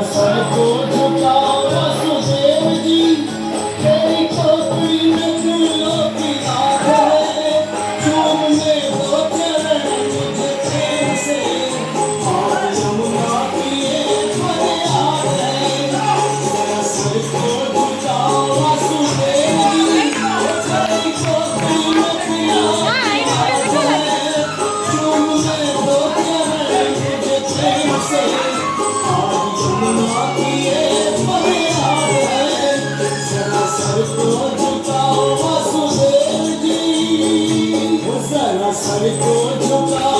Sir को झुकाओ वसुदेव जी, तेरी खोपड़ी में फूलों की रात है, चूमने दो चरण मुझे प्रेम से, और यमुना की ये फरियाद है। जरा सर को झुकाओ वसुदेव जी, तेरी खोपड़ी में फूलों की रात है, चूमने दो चरण मुझे प्रेम से, सर को झुकाओ वसुदेव जी, जरा सर को झुकाओ।